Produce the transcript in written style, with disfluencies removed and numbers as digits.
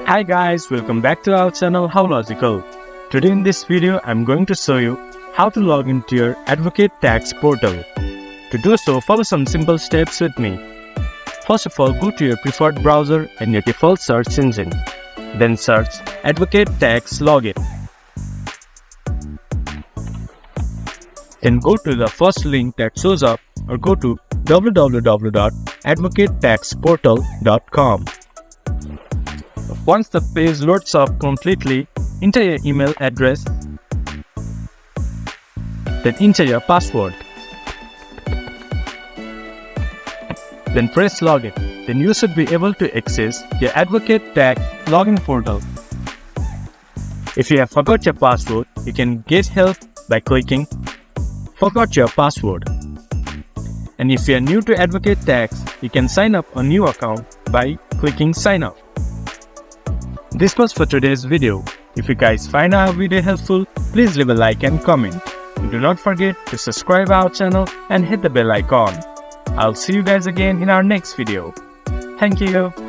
Hi guys, welcome back to our channel How Logical. Today in this video, I'm going to show you how to log into your Advocate Tax portal. To do so, follow some simple steps with me. First of all, go to your preferred browser and your default search engine. Then search Advocate Tax Login. Then go to the first link that shows up or go to www.advocatetaxportal.com. Once the page loads up completely, enter your email address, then enter your password. Then press login. Then you should be able to access your Advocate Tax login portal. If you have forgot your password, you can get help by clicking Forgot your password. And if you are new to Advocate Tax, you can sign up a new account by clicking Sign Up. This was for today's video. If you guys find our video helpful, please leave a like and comment. And do not forget to subscribe our channel and hit the bell icon. I'll see you guys again in our next video. Thank you.